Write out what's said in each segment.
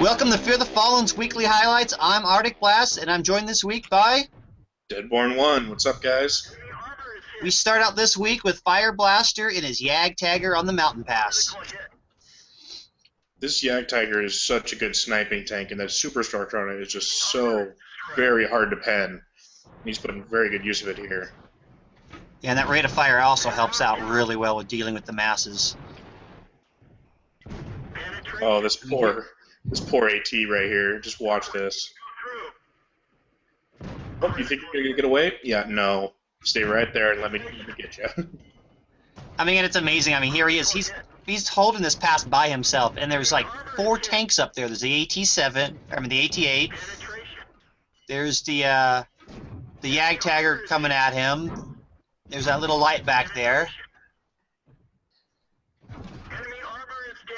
Welcome to Fear the Fallen's Weekly Highlights. I'm articblast, and I'm joined this week by... Deadborn1. What's up, guys? We start out this week with Fireblaster and his JagdTiger on the Mountain Pass. This JagdTiger is such a good sniping tank, and that superstructure on it is just so very hard to pen. He's putting very good use of it here. Yeah, and that rate of fire also helps out really well with dealing with the masses. Oh, this poor AT right here. Just watch this. Oh, you think you're gonna get away? Yeah, no. Stay right there and let me get you. I mean, and it's amazing. I mean, here he is. He's holding this pass by himself, and there's like 4 tanks up there. There's the AT7, I mean the AT8. There's the JagdTiger coming at him. There's that little light back there.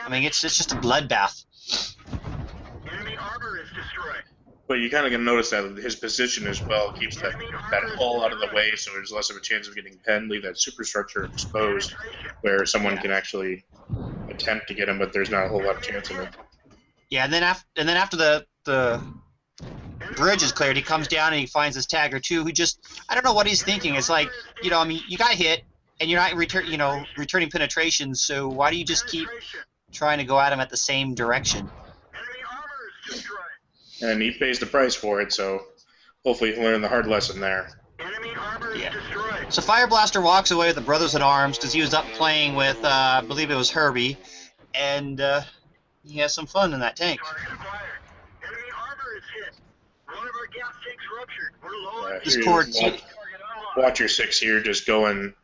I mean, it's just a bloodbath. But you kind of gonna notice that his position as well keeps that hull out of the way, so there's less of a chance of getting penned. Leave that superstructure exposed, where someone can actually attempt to get him, but there's not a whole lot of chance of it. Yeah, and then after the bridge is cleared, he comes down and he finds this tagger too, who just, I don't know what he's thinking. It's like, you know, I mean, you got hit and you're not returning penetration, so why do you just keep trying to go at him at the same direction? And he pays the price for it, so hopefully he'll learn the hard lesson there. Yeah. So Fireblaster walks away with the Brothers-at-Arms because he was up playing with, I believe it was Herbie, and he has some fun in that tank. Watch your 6 here, just doing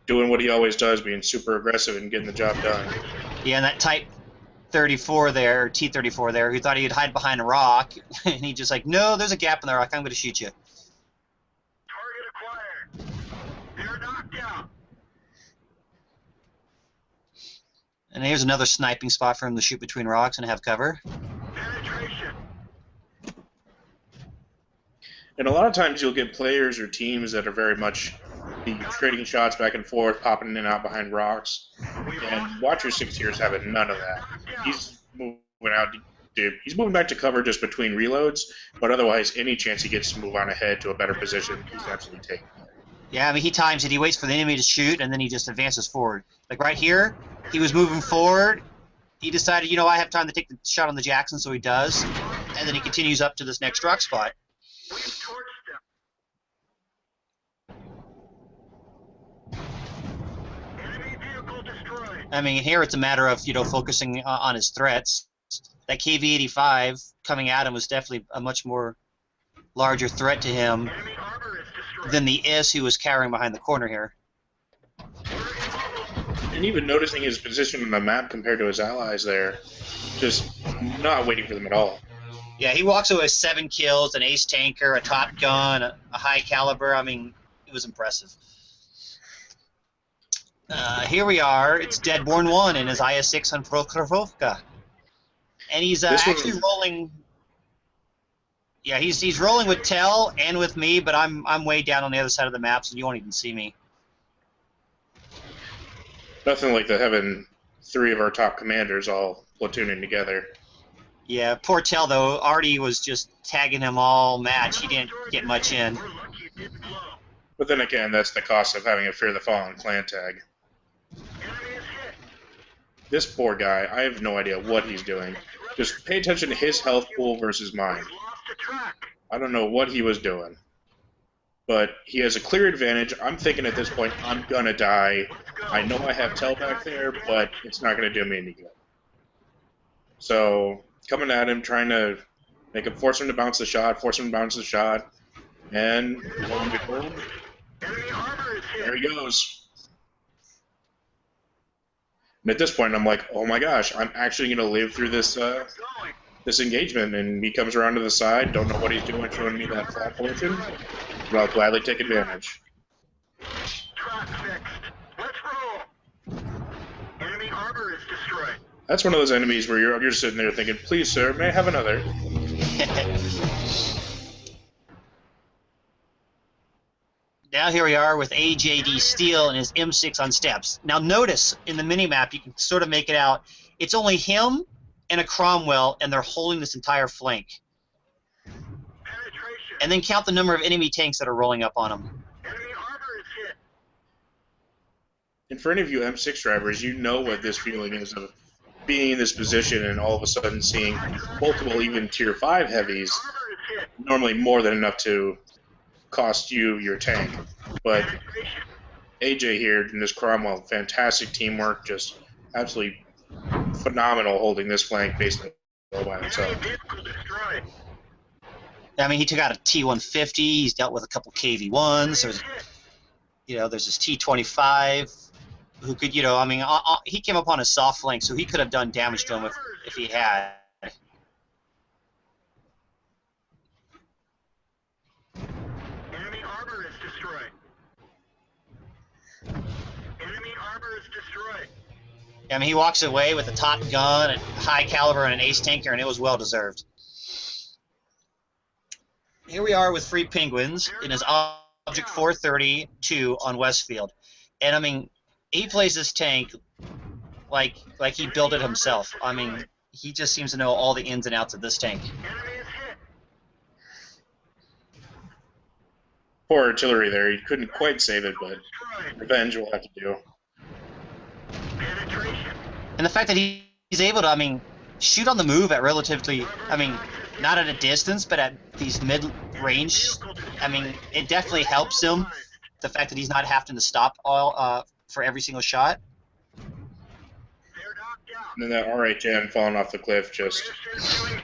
what he always does, being super aggressive and getting the job done. Yeah, and that Type 34 there, or T25 there, who thought he'd hide behind a rock, and he just like, no, there's a gap in the rock, I'm going to shoot you. Target acquired. They're knocked out. And here's another sniping spot for him to shoot between rocks and have cover. Penetration. And a lot of times you'll get players or teams that are very much trading shots back and forth, popping in and out behind rocks. And Watcher 6 here is having none of that. He's moving out. He's moving back to cover just between reloads, but otherwise, any chance he gets to move on ahead to a better position, he's absolutely taking it. Yeah, I mean, he times it. He waits for the enemy to shoot, and then he just advances forward. Like right here, he was moving forward. He decided, you know, I have time to take the shot on the Jackson, so he does. And then he continues up to this next rock spot. I mean, here it's a matter of, you know, focusing on his threats. That KV-85 coming at him was definitely a much more larger threat to him than the IS who was carrying behind the corner here. And even noticing his position on the map compared to his allies there, just not waiting for them at all. Yeah, he walks away with 7 kills, an ace tanker, a top gun, a high caliber. I mean, it was impressive. Here we are. It's Deadborn1 in his IS-6 on Prokhorovka. And he's actually rolling... Yeah, he's rolling with Tel and with me, but I'm way down on the other side of the map, so you won't even see me. Nothing like having 3 of our top commanders all platooning together. Yeah, poor Tel, though. Artie was just tagging him all match. He didn't get much in. But then again, that's the cost of having a Fear the Fallen clan tag. This poor guy, I have no idea what he's doing. Just pay attention to his health pool versus mine. I don't know what he was doing. But he has a clear advantage. I'm thinking at this point, I'm going to die. I know I have Tel back there, but it's not going to do me any good. So, coming at him, trying to force him to bounce the shot, and lo and behold, there he goes. And at this point, I'm like, oh my gosh, I'm actually going to live through this this engagement. And he comes around to the side, don't know what he's doing, showing me that flat position, but I'll gladly take advantage. That's one of those enemies where you're sitting there thinking, please, sir, may I have another? Now here we are with AJD Steel and his M6 on steps. Now notice in the minimap you can sort of make it out. It's only him and a Cromwell, and they're holding this entire flank. Penetration. And then count the number of enemy tanks that are rolling up on them. Enemy armor is hit. And for any of you M6 drivers, you know what this feeling is of being in this position and all of a sudden seeing multiple even Tier 5 heavies, Armor is hit. normally more than enough to cost you your tank. But Penetration. AJ here in this Cromwell, fantastic teamwork, just absolutely phenomenal holding this flank basically all by himself. Enemy vehicle destroyed. I mean, he took out a T150. He's dealt with a couple KV1s. There's, there's this T25 who could, I mean, he came up on a soft flank, so he could have done damage to him if he had. Enemy armor is destroyed. Enemy armor is destroyed. I mean, he walks away with a top gun, a high caliber, and an ace tanker, and it was well deserved. Here we are with Freepenguins in his Object 432 on Westfield, and I mean, he plays this tank like he built it himself. I mean, he just seems to know all the ins and outs of this tank. Enemy is hit. Poor artillery there, he couldn't quite save it, but Destroyed. revenge will have to do. Penetration. And the fact that he's able to, I mean, shoot on the move at relatively, I mean, not at a distance, but at these mid-range, I mean, it definitely helps him. The fact that he's not having to stop all for every single shot. They're knocked out. And then that RHM falling off the cliff just, Minister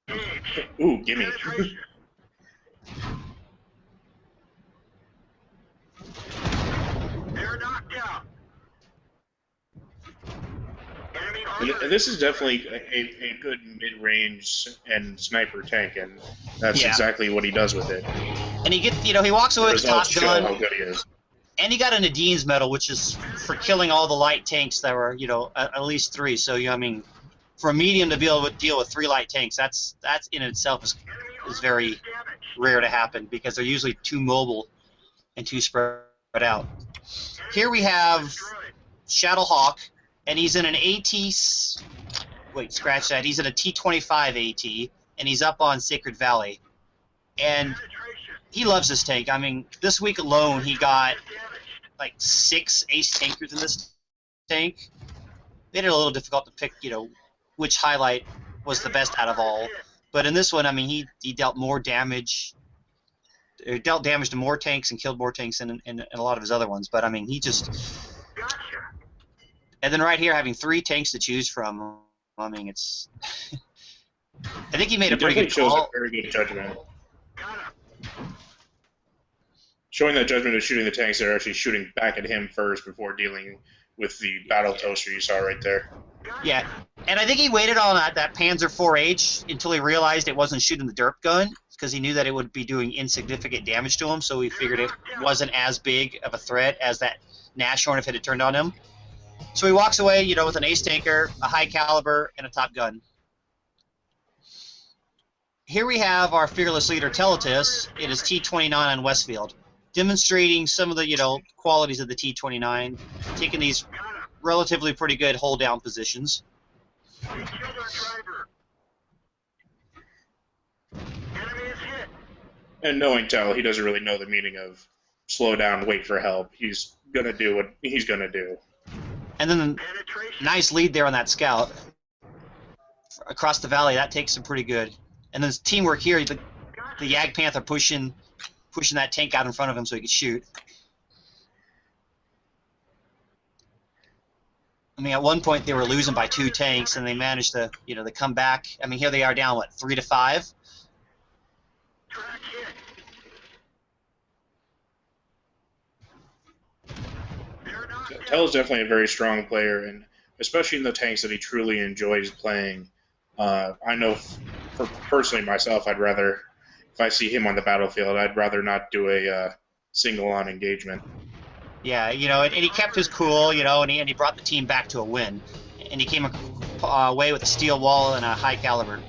doing engage. ooh, gimme. Penetration. They're knocked out. Enemy armor. And this is definitely a good mid-range and sniper tank, and that's Yeah. exactly what he does with it. And he gets, he walks away with a top Results show how gun, good he is. and he got a Nadine's medal, which is for killing all the light tanks that were, at least 3. So, I mean, for a medium to be able to deal with 3 light tanks, that's in itself is very rare to happen because they're usually too mobile and too spread out. Here we have Shadowhawk, and he's in an AT. Wait, scratch that. He's in a T25 AT, and he's up on Sacred Valley. And he loves this tank. I mean, this week alone, he got like 6 ace tankers in this tank. Made it a little difficult to pick, which highlight was the best out of all. But in this one, I mean, he dealt more damage. He dealt damage to more tanks and killed more tanks than in a lot of his other ones. But I mean, he just. And then right here, having 3 tanks to choose from. I mean, it's. I think he made a pretty good Shows call. a very good judgment. Showing that judgment of shooting the tanks that are actually shooting back at him first before dealing with the battle toaster you saw right there. Yeah, and I think he waited on that Panzer 4H until he realized it wasn't shooting the derp gun because he knew that it would be doing insignificant damage to him, so he figured it wasn't as big of a threat as that Nashorn if it had turned on him. So he walks away, with an ace tanker, a high caliber, and a top gun. Here we have our fearless leader Telitus. It is T29 on Westfield, demonstrating some of the qualities of the T29, taking these relatively pretty good hold down positions. We killed our driver. Enemy is hit. And knowing Tel, he doesn't really know the meaning of slow down, wait for help. He's gonna do what he's gonna do. And then Penetration. nice lead there on that scout across the valley. That takes him pretty good. And then teamwork here. The Yag Panther pushing that tank out in front of him so he could shoot. I mean, at one point they were losing by 2 tanks, and they managed to, they come back. I mean, here they are down 3-5. Track hit. They're knocked out. Tel is definitely a very strong player, and especially in the tanks that he truly enjoys playing. I know, for personally myself, I'd rather, if I see him on the battlefield, I'd rather not do a single-on engagement. Yeah, and he kept his cool, and he brought the team back to a win. And he came away with a steel wall and a high caliber.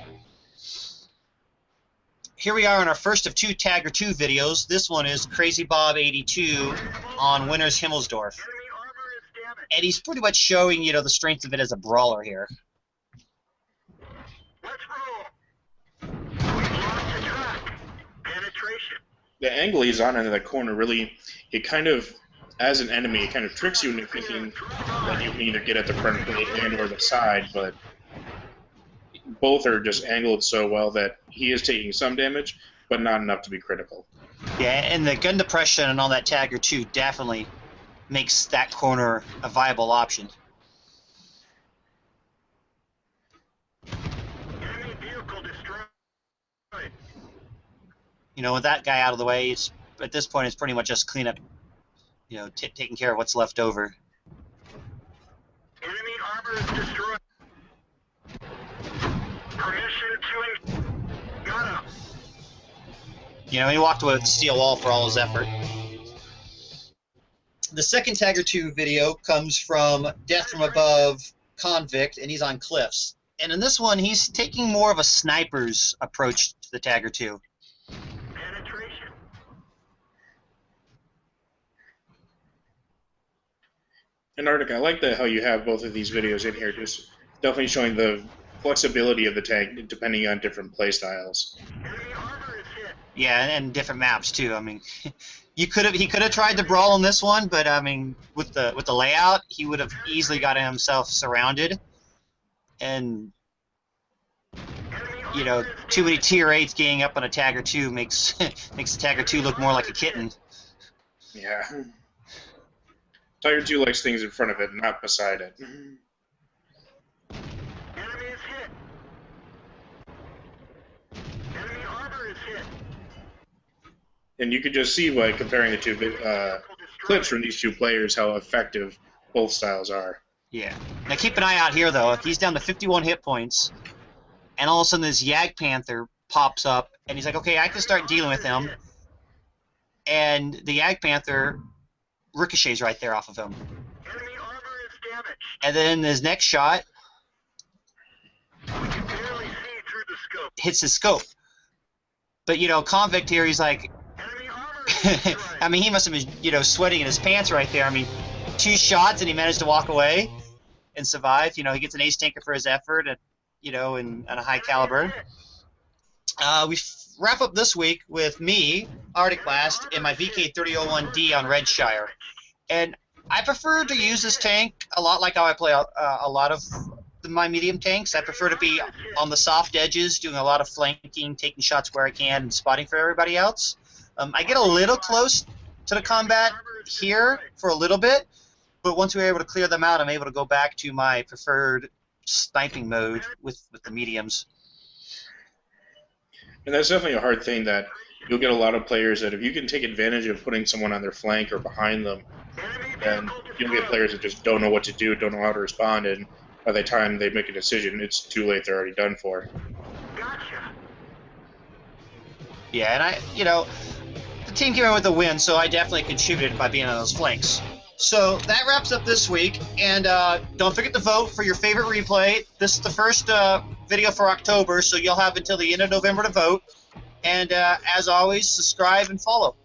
Here we are on our first of 2 Tagger 2 videos. This one is Crazy Bob 82 on Winners Himmelsdorf. Enemy armor is damaged. And he's pretty much showing, the strength of it as a brawler here. the angle he's on into that corner really, it kind of, as an enemy, it kind of tricks you into thinking that you can either get at the front plate and or the side, but both are just angled so well that he is taking some damage, but not enough to be critical. Yeah, and the gun depression and all that Tagger too definitely makes that corner a viable option. Enemy vehicle destroyed. You know, with that guy out of the way, it's at this point it's pretty much just cleanup. You know, taking care of what's left over. Enemy armor is destroyed. Permission to got him. You know, he walked away with a steel wall for all his effort. The second Tagger 2 video comes from DeathFromAboveKonVict, and he's on cliffs. And in this one, he's taking more of a sniper's approach to the Tagger 2. Penetration. And Arctic, I like how you have both of these videos in here, just definitely showing the flexibility of the tank depending on different play styles. Enemy armor is hit. Yeah, and different maps too. I mean, he could have tried to brawl on this one, but I mean, with the layout, he would have easily gotten himself surrounded, and you know, too many tier 8s ganging up on a Tagger 2 makes the Tagger 2 look more like a kitten. Yeah. Tiger 2 likes things in front of it, not beside it. Enemy is hit. Enemy armor is hit. And you could just see by comparing the two clips from these two players how effective both styles are. Yeah. Now keep an eye out here, though. He's down to 51 hit points, and all of a sudden this Jagdpanther pops up, and he's like, okay, I can start dealing with him. And the Jagdpanther ricochets right there off of him. Enemy armor is damaged. And then in his next shot, We can barely see through the scope. hits his scope. But, you know, Konvict here, he's like, Enemy armor is destroyed. I mean, he must have been, you know, sweating in his pants right there. I mean, 2 shots and he managed to walk away and survive. You know, he gets an ace tanker for his effort, at, you know, and a high caliber. We wrap up this week with me, articblast, and my VK3001D on Redshire. And I prefer to use this tank a lot like how I play a lot of my medium tanks. I prefer to be on the soft edges, doing a lot of flanking, taking shots where I can, and spotting for everybody else. I get a little close to the combat here for a little bit, but once we're able to clear them out, I'm able to go back to my preferred sniping mode with the mediums. And that's definitely a hard thing that you'll get a lot of players that if you can take advantage of putting someone on their flank or behind them, then you'll get players that just don't know what to do, don't know how to respond, and by the time they make a decision, it's too late, they're already done for. Gotcha. Yeah, and you know, the team came in with a win, so I definitely contributed by being on those flanks. So that wraps up this week, and don't forget to vote for your favorite replay. This is the first video for October, so you'll have until the end of November to vote. And as always, subscribe and follow.